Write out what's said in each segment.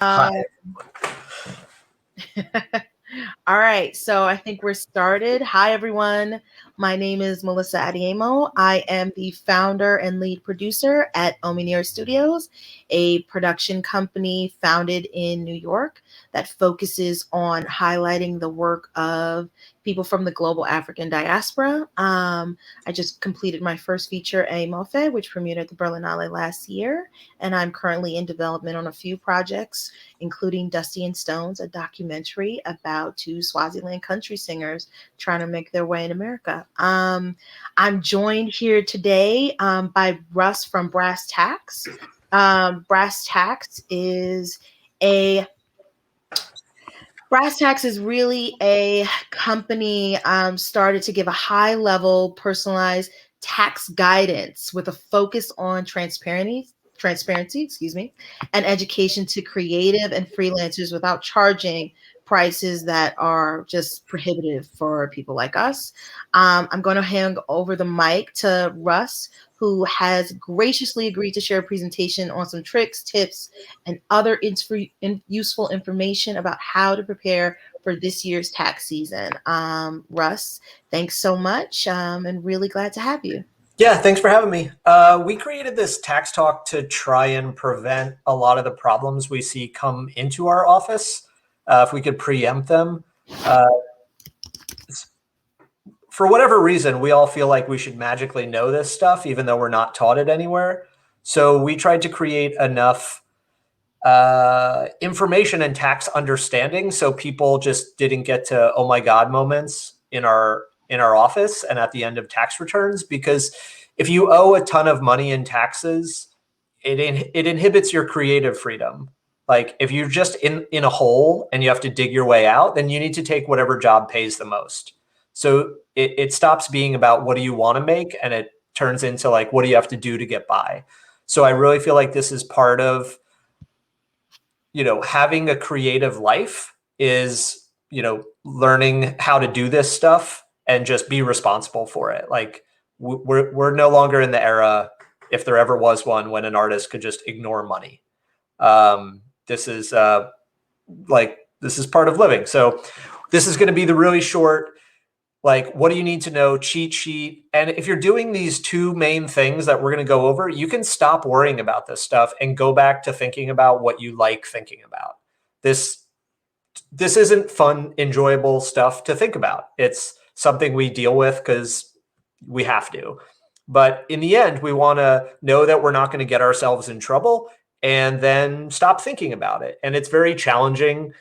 Hi. Um, all right, so I think we're started. Hi, everyone. My name is Melissa Adeyemo. I am the founder and lead producer at Omineer Studios, a production company founded in New York that focuses on highlighting the work of people from the global African diaspora. I just completed my first feature, A Mofe, which premiered at the Berlinale last year, and I'm currently in development on a few projects including Dusty and Stones, a documentary about two Swaziland country singers trying to make their way in America. I'm joined here today by Russ from Brass Tacks. Brass Tacks is a Brass Tacks is really a company started to give a high level personalized tax guidance with a focus on transparency, and education to creative and freelancers without charging prices that are just prohibitive for people like us. I'm going to hand over the mic to Russ, who has graciously agreed to share a presentation on some tricks, tips, and other useful information about how to prepare for this year's tax season. Russ, thanks so much, and really glad to have you. Yeah, thanks for having me. We created this tax talk to try and prevent a lot of the problems we see come into our office. If we could preempt them. Uh, for whatever reason, we all feel like we should magically know this stuff, even though we're not taught it anywhere. So we tried to create enough information and tax understanding so people just didn't get to oh my god moments in our office and at the end of tax returns, because if you owe a ton of money in taxes, it inhibits your creative freedom. Like if you're just in a hole and you have to dig your way out, then you need to take whatever job pays the most. So it stops being about what do you want to make, and it turns into like what do you have to do to get by. So I really feel like this is part of having a creative life is, learning how to do this stuff and just be responsible for it. Like we're no longer in the era, if there ever was one, when an artist could just ignore money. This is this is part of living. So this is going to be the really short, like, what do you need to know cheat sheet. And if you're doing these two main things that we're going to go over, you can stop worrying about this stuff and go back to thinking about what you like thinking about. This isn't fun, enjoyable stuff to think about. It's something we deal with because we have to. But in the end, we want to know that we're not going to get ourselves in trouble and then stop thinking about it. And it's very challenging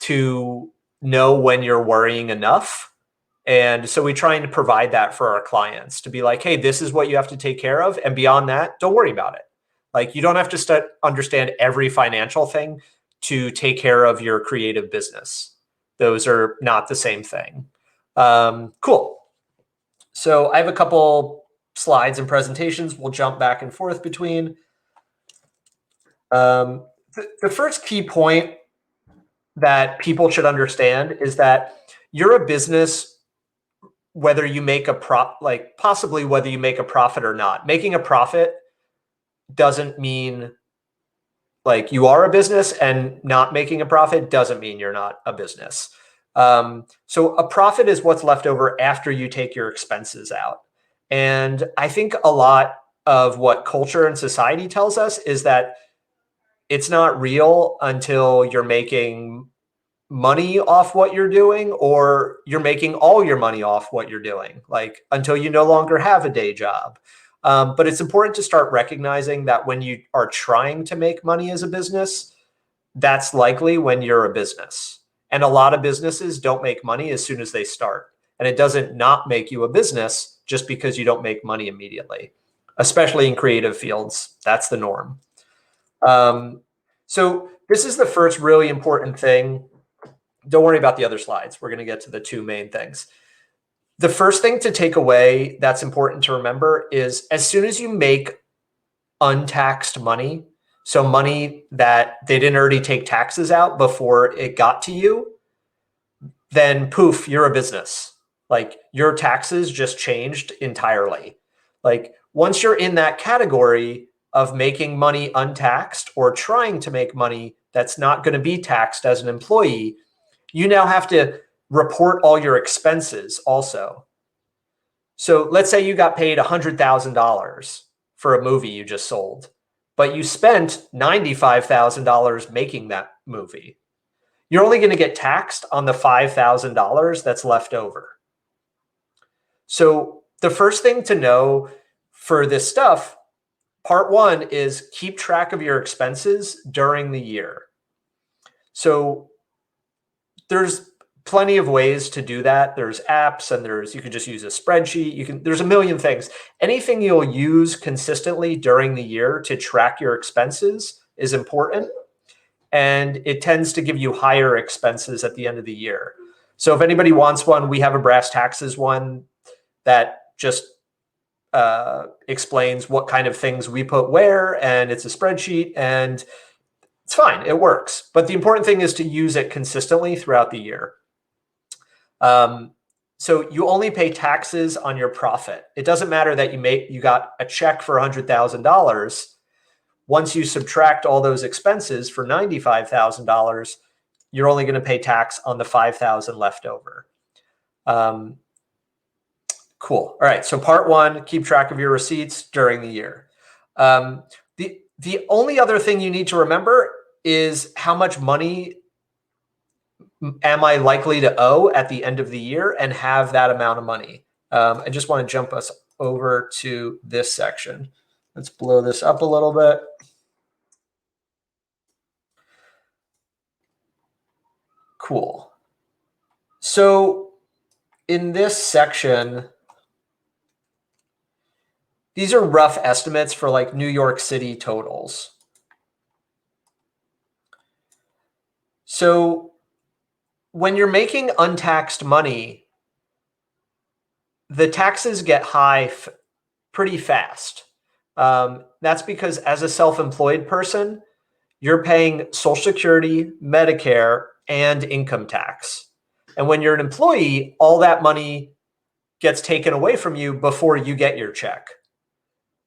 to know when you're worrying enough. And so we try and provide that for our clients to be like, hey, this is what you have to take care of. And beyond that, don't worry about it. Like you don't have to understand every financial thing to take care of your creative business. Those are not the same thing. Cool. So I have a couple slides and presentations we'll jump back and forth between. The first key point that people should understand is that you're a business whether you make possibly whether you make a profit or not. Making a profit doesn't mean like you are a business, and not making a profit doesn't mean you're not a business. So a profit is what's left over after you take your expenses out. And I think a lot of what culture and society tells us is that it's not real until you're making money off what you're doing, or you're making all your money off what you're doing, like until you no longer have a day job. But it's important to start recognizing that when you are trying to make money as a business, that's likely when you're a business. And a lot of businesses don't make money as soon as they start. And it doesn't not make you a business just because you don't make money immediately, especially in creative fields. That's the norm. So this is the first really important thing. Don't worry about the other slides. We're going to get to the two main things. The first thing to take away that's important to remember is as soon as you make untaxed money, so money that they didn't already take taxes out before it got to you, then poof, you're a business. Like your taxes just changed entirely. Like once you're in that category, of making money untaxed or trying to make money that's not going to be taxed as an employee, you now have to report all your expenses also. So let's say you got paid $100,000 for a movie you just sold, but you spent $95,000 making that movie. You're only going to get taxed on the $5,000 that's left over. So the first thing to know for this stuff, part one, is keep track of your expenses during the year. So there's plenty of ways to do that. There's apps, and you can just use a spreadsheet. There's a million things. Anything you'll use consistently during the year to track your expenses is important. And it tends to give you higher expenses at the end of the year. So if anybody wants one, we have a brass taxes one that just explains what kind of things we put where, and it's a spreadsheet, and it's fine. It works. But the important thing is to use it consistently throughout the year. So you only pay taxes on your profit. It doesn't matter that you got a check for $100,000. Once you subtract all those expenses for $95,000, you're only going to pay tax on the $5,000 left over. Cool. All right. So part one, keep track of your receipts during the year. The only other thing you need to remember is how much money am I likely to owe at the end of the year, and have that amount of money. I just want to jump us over to this section. Let's blow this up a little bit. Cool. So in this section, these are rough estimates for like New York City totals. So when you're making untaxed money, the taxes get high pretty fast. That's because as a self-employed person, you're paying Social Security, Medicare, and income tax. And when you're an employee, all that money gets taken away from you before you get your check.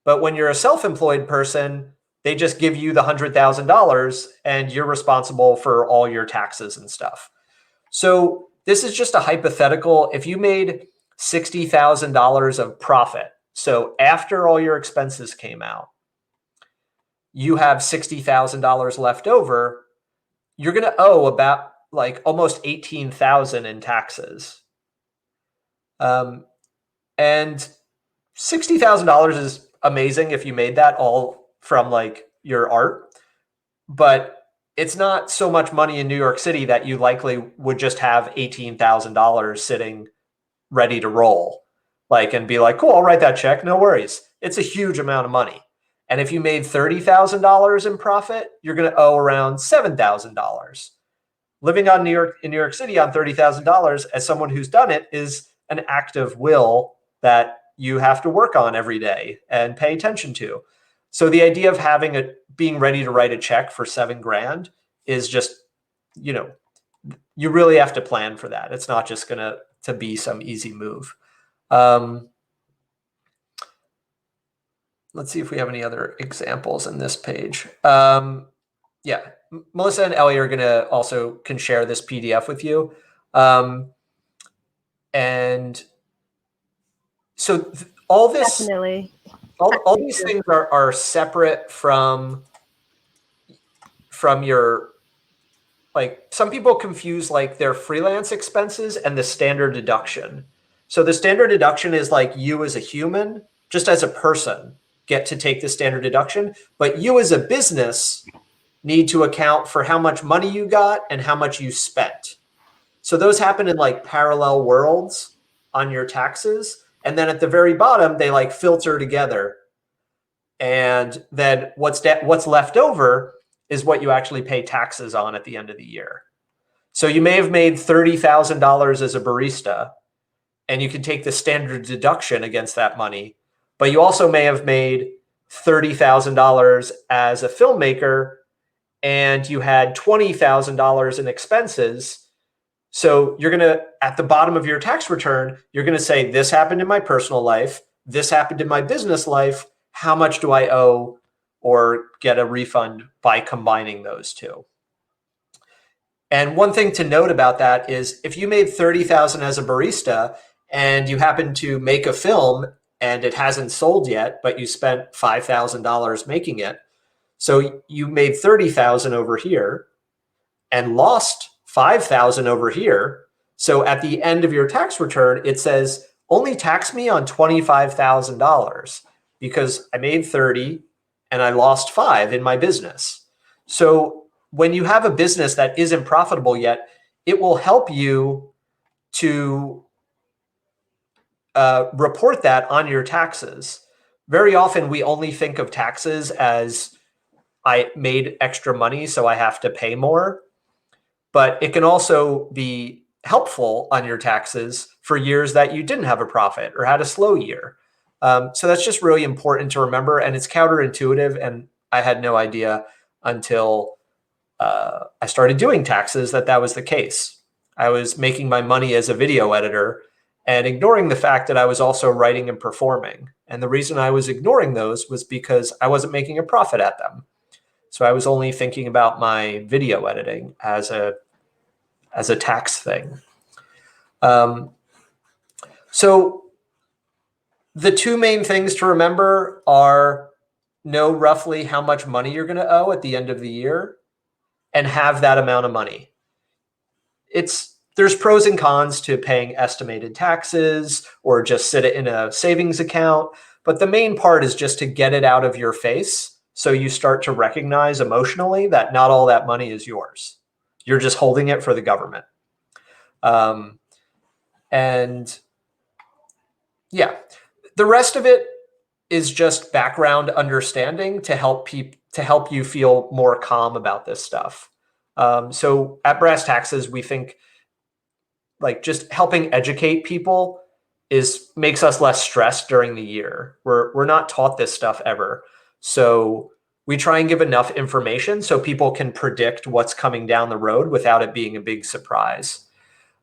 But when you're a self-employed person, they just give you the $100,000 and you're responsible for all your taxes and stuff. So this is just a hypothetical. If you made $60,000 of profit, so after all your expenses came out, you have $60,000 left over, you're going to owe about like almost $18,000 in taxes. And $60,000 is amazing if you made that all from like your art, but it's not so much money in New York City that you likely would just have $18,000 sitting ready to roll, like, and be like, cool, I'll write that check. No worries. It's a huge amount of money. And if you made $30,000 in profit, you're going to owe around $7,000. Living in New York City on $30,000 as someone who's done it is an act of will that you have to work on every day and pay attention to. So the idea of being ready to write a check for $7,000 is just, you really have to plan for that. It's not just going to be some easy move. Let's see if we have any other examples in this page. Yeah, Melissa and Ellie are going to can share this PDF with you. And so all this, definitely, all these things are separate from your, like, some people confuse like their freelance expenses and the standard deduction. So the standard deduction is like you as a human, just as a person, get to take the standard deduction, but you as a business need to account for how much money you got and how much you spent. So those happen in like parallel worlds on your taxes. And then at the very bottom, they like filter together. And then what's left over is what you actually pay taxes on at the end of the year. So you may have made $30,000 as a barista, and you can take the standard deduction against that money. But you also may have made $30,000 as a filmmaker, and you had $20,000 in expenses. So you're going to, at the bottom of your tax return, you're going to say, this happened in my personal life, this happened in my business life, how much do I owe or get a refund by combining those two. And one thing to note about that is if you made $30,000 as a barista and you happen to make a film and it hasn't sold yet, but you spent $5,000 making it, so you made 30,000 over here and lost 5,000 over here. So at the end of your tax return, it says only tax me on $25,000 because I made 30 and I lost 5 in my business. So when you have a business that isn't profitable yet, it will help you to report that on your taxes. Very often we only think of taxes as I made extra money, so I have to pay more. But it can also be helpful on your taxes for years that you didn't have a profit or had a slow year. So that's just really important to remember. And it's counterintuitive. And I had no idea until I started doing taxes that was the case. I was making my money as a video editor and ignoring the fact that I was also writing and performing. And the reason I was ignoring those was because I wasn't making a profit at them. So I was only thinking about my video editing as a tax thing. So the two main things to remember are know roughly how much money you're going to owe at the end of the year and have that amount of money. There's pros and cons to paying estimated taxes or just sit it in a savings account. But the main part is just to get it out of your face. So you start to recognize emotionally that not all that money is yours. You're just holding it for the government. And yeah, the rest of it is just background understanding to help you feel more calm about this stuff. So at Brass Taxes, we think like just helping educate people makes us less stressed during the year. We're not taught this stuff ever. So we try and give enough information so people can predict what's coming down the road without it being a big surprise.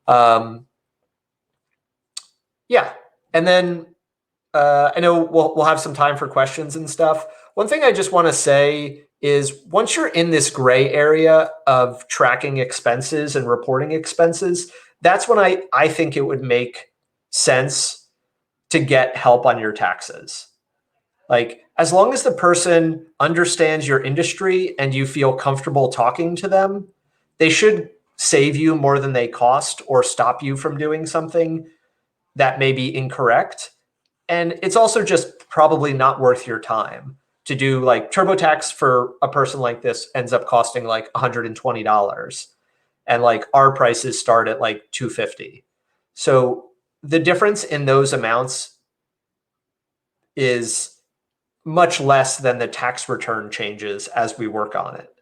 Yeah. And then I know we'll have some time for questions and stuff. One thing I just want to say is once you're in this gray area of tracking expenses and reporting expenses, that's when I think it would make sense to get help on your taxes. Like, as long as the person understands your industry and you feel comfortable talking to them, they should save you more than they cost or stop you from doing something that may be incorrect. And it's also just probably not worth your time to do. Like TurboTax for a person like this ends up costing like $120. And like our prices start at like $250. So the difference in those amounts is much less than the tax return changes as we work on it.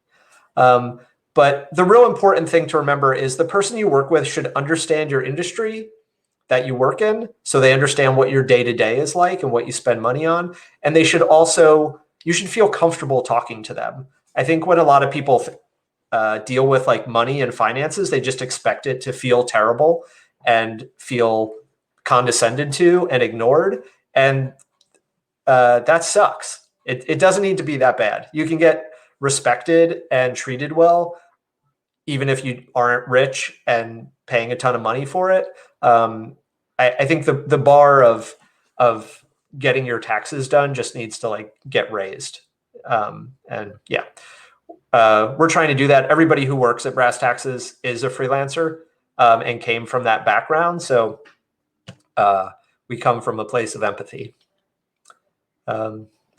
But the real important thing to remember is the person you work with should understand your industry that you work in, so they understand what your day-to-day is like and what you spend money on. And you should feel comfortable talking to them. I think when a lot of people deal with like money and finances, they just expect it to feel terrible and feel condescended to and ignored. And that sucks. It doesn't need to be that bad. You can get respected and treated well, even if you aren't rich and paying a ton of money for it. I think the bar of getting your taxes done just needs to like get raised. And yeah, we're trying to do that. Everybody who works at Brass Taxes is a freelancer and came from that background. So we come from a place of empathy.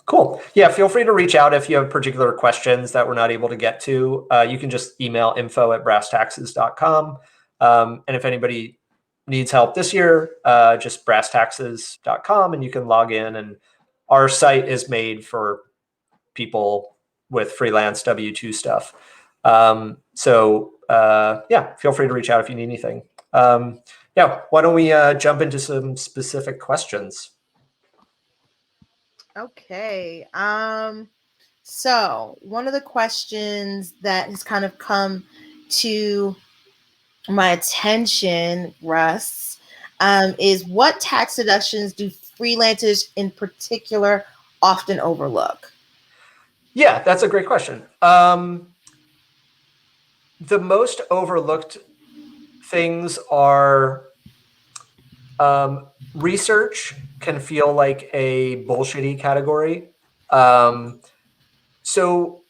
Cool. Yeah, feel free to reach out if you have particular questions that we're not able to get to. You can just email info@brasstaxes.com. And if anybody needs help this year, just brasstaxes.com, and you can log in. And our site is made for people with freelance W-2 stuff. So yeah, feel free to reach out if you need anything. Yeah, why don't we jump into some specific questions? Okay. So one of the questions that has kind of come to my attention, Russ, is what tax deductions do freelancers in particular often overlook? Yeah, that's a great question. The most overlooked things are research can feel like a bullshitty category. Um, so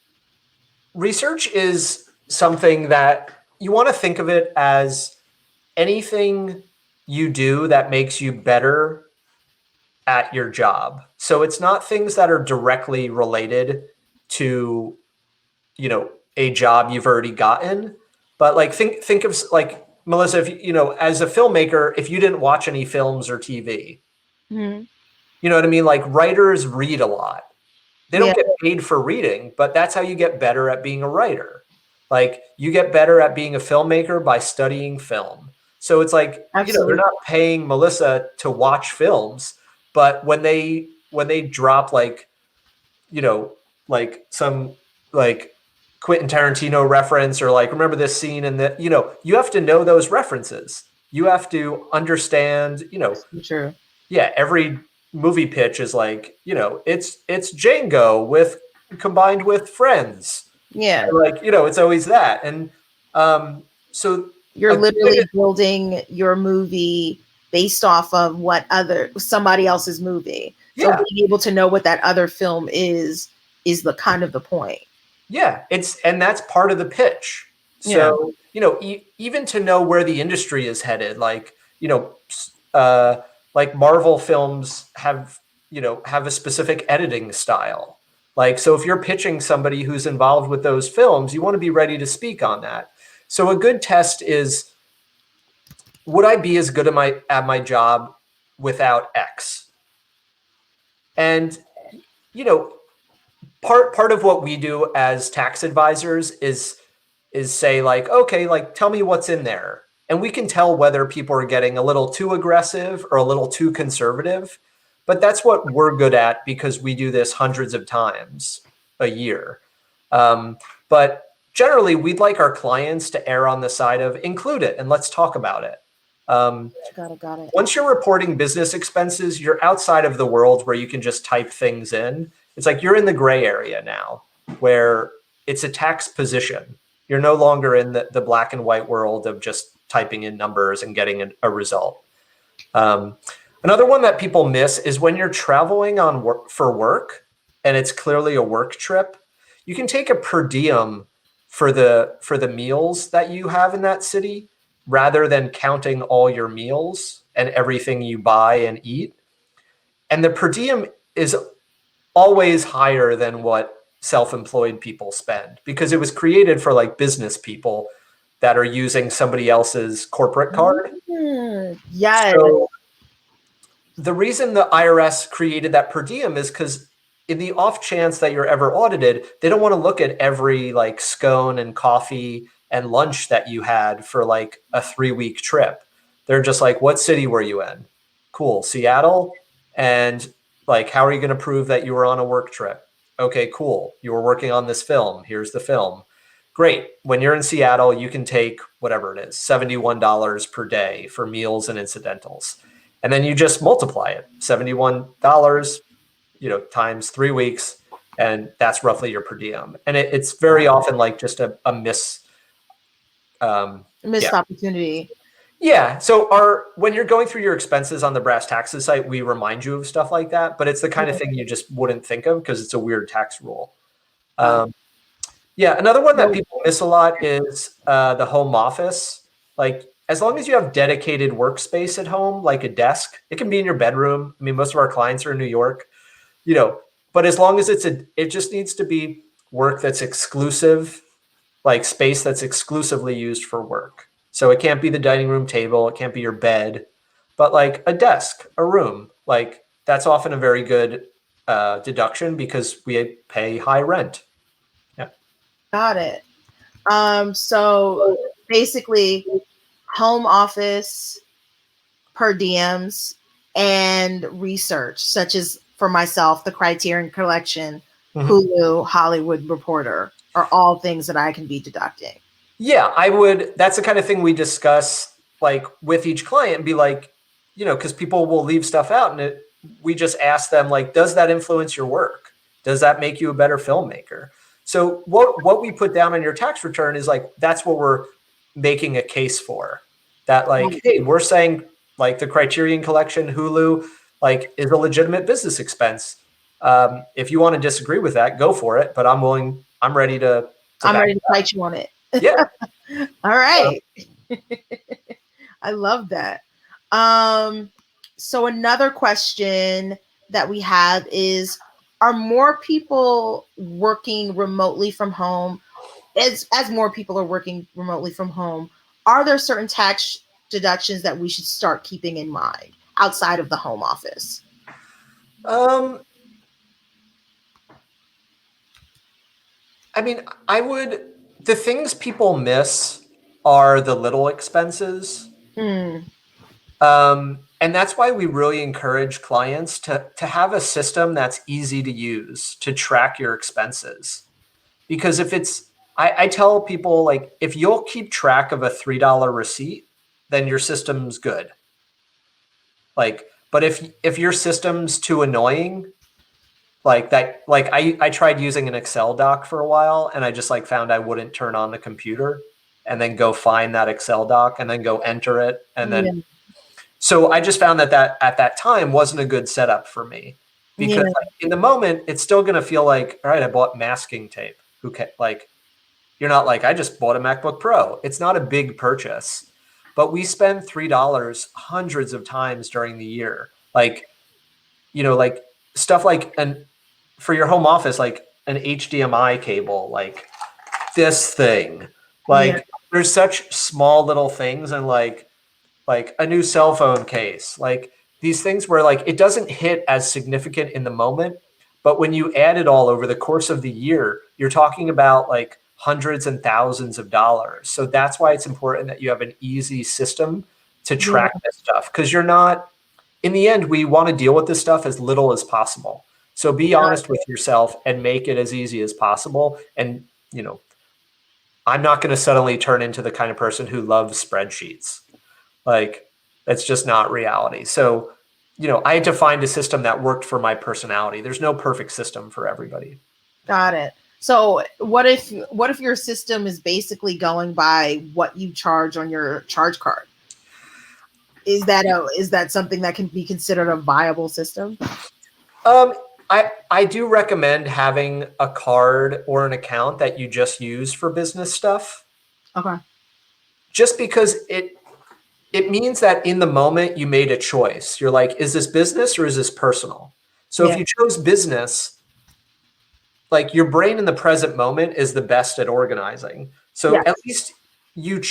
research is something that you want to think of it as anything you do that makes you better at your job. So it's not things that are directly related to, a job you've already gotten, but like think of like Melissa, if as a filmmaker, if you didn't watch any films or TV, Hmm. you know what I mean? Like writers read a lot. They don't Yeah, get paid for reading, but that's how you get better at being a writer. Like you get better at being a filmmaker by studying film. So it's like, they're absolutely. not paying Melissa to watch films, but when they drop like, you know, like some like Quentin Tarantino reference or like remember this scene and that, you have to know those references. You have to understand, So true. yeah, every movie pitch is like, it's Django with combined with Friends. Yeah. Like, it's always that. And so You're a literally good, building your movie based off of what other somebody else's movie. So yeah, being able to know what that other film is the kind of the point. yeah, and that's part of the pitch. Yeah. So, even to know where the industry is headed, like, uh, like Marvel films have a specific editing style. Like, so if you're pitching somebody who's involved with those films, you want to be ready to speak on that. So a good test is, would I be as good at my job without X? And, you know, part of what we do as tax advisors is say like, okay, like tell me what's in there, and we can tell whether people are getting a little too aggressive or a little too conservative. But that's what we're good at because we do this hundreds of times a year. um, but generally we'd like our clients to err on the side of include it and let's talk about it. um, Got it. Once you're reporting business expenses, you're outside of the world where you can just type things in. It's like you're in the gray area now where it's a tax position. You're no longer in the black and white world of just typing in numbers and getting a result. Um, Another one that people miss is when you're traveling on work for work and it's clearly a work trip, you can take a per diem for the meals that you have in that city rather than counting all your meals and everything you buy and eat. And the per diem is always higher than what self-employed people spend because it was created for like business people that are using somebody else's corporate card. Yes. So the reason the IRS created that per diem is because in the off chance that you're ever audited, they don't want to look at every like scone and coffee and lunch that you had for like a 3-week trip. They're just like, what city were you in? Cool, Seattle. And like, how are you going to prove that you were on a work trip? Okay, cool. You were working on this film. Here's the film. Great. When you're in Seattle, you can take whatever it is, $71 per day for meals and incidentals. And then you just multiply it, $71, times 3 weeks, and that's roughly your per diem. And it's very often like just a miss. Yeah. Missed opportunity. Yeah. So when you're going through your expenses on the Brass Taxes site, we remind you of stuff like that, but it's the kind of thing you just wouldn't think of because it's a weird tax rule. Got Um, Yeah, another one that it. people miss a lot is the home office. Like, as long as you have dedicated workspace at home, like a desk, it can be in your bedroom. I mean, most of our clients are in New York, you know, but as long as it just needs to be work that's exclusive, like space that's exclusively used for work. So it can't be the dining room table, it can't be your bed, but like a desk, a room, like that's often a very good deduction because we pay high rent. Yeah. Got it. So basically home office, per diems, and research, such as for myself, the Criterion Collection, Mhm. Hulu, Hollywood Reporter, are all things that I can be deducting. Yeah, I would. That's the kind of thing we discuss like with each client and be like, because people will leave stuff out and we just ask them like, does that influence your work? Does that make you a better filmmaker? So what we put down on your tax return is like, that's what we're making a case for. That like, hey, we're saying like the Criterion Collection, Hulu, like is a legitimate business expense. If you want to disagree with that, go for it. But I'm ready to I'm back ready to fight you on it. Yeah. All right. I love that. So another question that we have is, are more people working remotely from home? As more people are working remotely from home, are there certain tax deductions that we should start keeping in mind outside of the home office? I mean, the things people miss are the little expenses. And that's why we really encourage clients to have a system that's easy to use to track your expenses. Because I tell people, like, if you'll keep track of a $3 receipt, then your system's good. Like, but if your system's too annoying, like that, like I tried using an Excel doc for a while, and I just like found I wouldn't turn on the computer and then go find that Excel doc and then go enter it. And then, so I just found that at that time wasn't a good setup for me, because like, in the moment, it's still going to feel like, all right, I bought masking tape. Like, you're not like, I just bought a MacBook Pro. It's not a big purchase, but we spend $3 hundreds of times during the year. Like, like stuff like, and for your home office, like an HDMI cable, like this thing, like there's such small little things, and like a new cell phone case, like these things where like it doesn't hit as significant in the moment, but when you add it all over the course of the year, you're talking about like hundreds and thousands of dollars. So that's why it's important that you have an easy system to track this stuff, because you're not, in the end, we want to deal with this stuff as little as possible. So be honest with yourself and make it as easy as possible. And, I'm not going to suddenly turn into the kind of person who loves spreadsheets. Like, that's just not reality. So, I had to find a system that worked for my personality. There's no perfect system for everybody. Got it. So what if your system is basically going by what you charge on your charge card? Is that something that can be considered a viable system? I do recommend having a card or an account that you just use for business stuff. Okay. Just because it means that in the moment you made a choice. You're like, is this business or is this personal? So if you chose business, like your brain in the present moment is the best at organizing. So at least you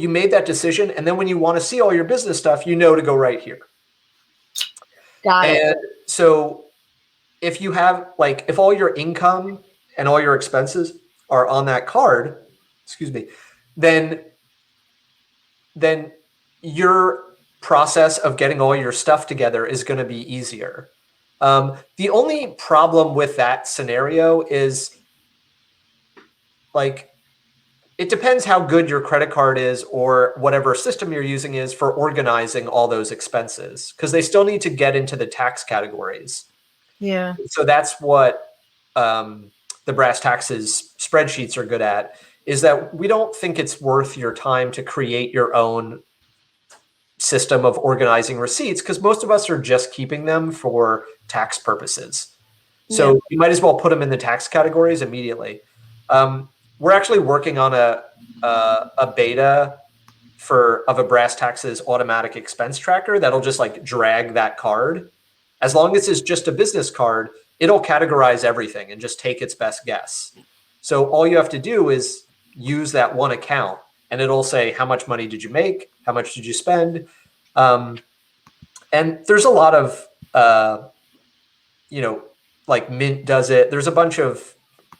made that decision, and then when you want to see all your business stuff, you know to go right here. Got it. And so if you have, like, if all your income and all your expenses are on that card, excuse me, then your process of getting all your stuff together is going to be easier. The only problem with that scenario is, like, it depends how good your credit card is or whatever system you're using is for organizing all those expenses, because they still need to get into the tax categories. Yeah. So that's what the brass taxes spreadsheets are good at, is that we don't think it's worth your time to create your own system of organizing receipts, because most of us are just keeping them for tax purposes. So you might as well put them in the tax categories immediately. We're actually working on a beta of a brass taxes automatic expense tracker that'll just like drag that card. As long as it's just a business card, it'll categorize everything and just take its best guess. So all you have to do is use that one account, and it'll say, how much money did you make? How much did you spend? And there's a lot of, like Mint does it. There's a bunch of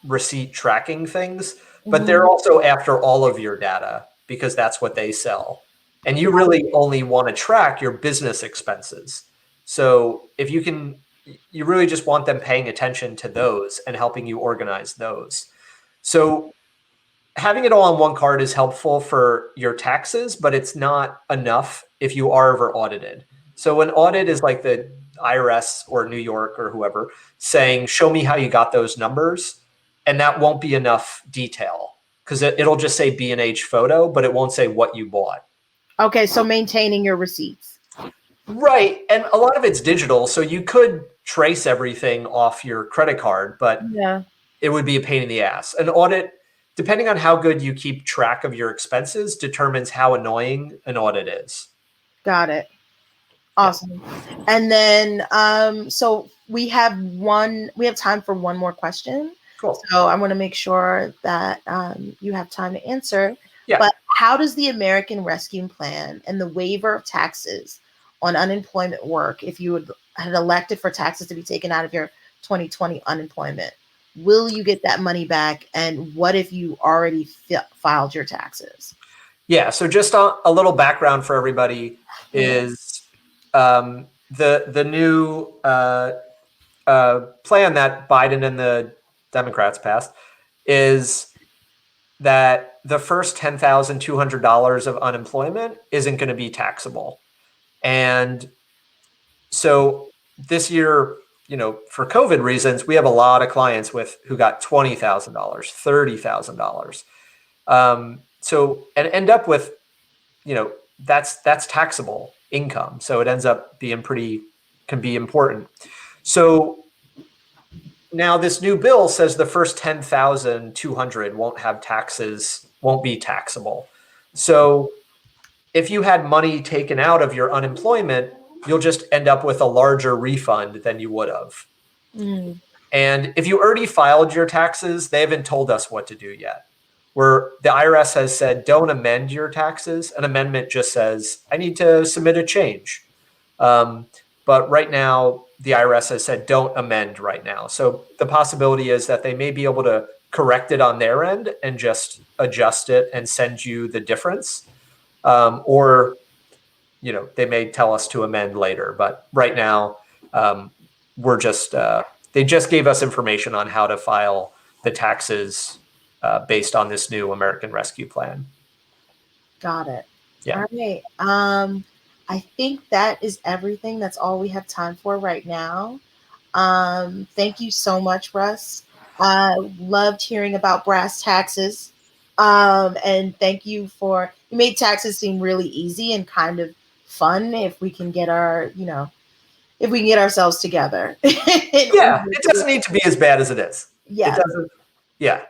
receipt tracking things, but they're also after all of your data because that's what they sell. And you really only want to track your business expenses. So if you really just want them paying attention to those and helping you organize those. So having it all on one card is helpful for your taxes, but it's not enough if you are ever audited. So an audit is like the IRS or New York or whoever saying, show me how you got those numbers. And that won't be enough detail because it'll just say B&H photo, but it won't say what you bought. Okay, so maintaining your receipts. Right. And a lot of it's digital. So you could trace everything off your credit card, but Yeah, it would be a pain in the ass. An audit, depending on how good you keep track of your expenses, determines how annoying an audit is. got it. Yeah. Awesome. And then so we have time for one more question. Cool. So I want to make sure that you have time to answer. Yeah. But how does the American Rescue Plan and the waiver of taxes on unemployment work if you had elected for taxes to be taken out of your 2020 unemployment? Will you get that money back? And what if you already filed your taxes? Yeah. So just a little background for everybody is the new plan that Biden and the Democrats passed is that the first $10,200 of unemployment isn't going to be taxable. And so this year, for COVID reasons, we have a lot of clients who got $20,000, $30,000. So and end up with, that's taxable income. So it ends up being can be important. So now this new bill says the first 10,200 won't be taxable. So if you had money taken out of your unemployment, you'll just end up with a larger refund than you would have. Mm. And if you already filed your taxes, they haven't told us what to do yet. Where the IRS has said, don't amend your taxes. An amendment just says, I need to submit a change. But right now, the IRS has said, don't amend right now. So the possibility is that they may be able to correct it on their end and just adjust it and send you the difference. Or, they may tell us to amend later. But right now, they just gave us information on how to file the taxes based on this new American Rescue Plan. Got it. Yeah. All right. I think that is everything. That's all we have time for right now. Thank you so much, Russ. I loved hearing about brass taxes. And thank you you made taxes seem really easy and kind of fun if we can get if we can get ourselves together. Yeah, it doesn't need to be as bad as it is. Yeah. It doesn't. Yeah.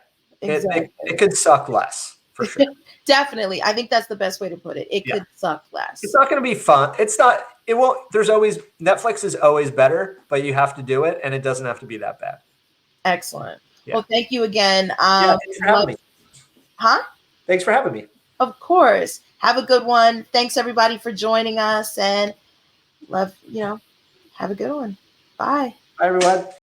Exactly. It could suck less, for sure. Definitely. I think that's the best way to put it. It could suck less. It's not going to be fun. It won't, Netflix is always better, but you have to do it and it doesn't have to be that bad. Excellent. Yeah. Well, thank you again. Thanks for having me. Huh? Thanks for having me. Of course. Have a good one. Thanks everybody for joining us and have a good one. Bye. Bye, everyone.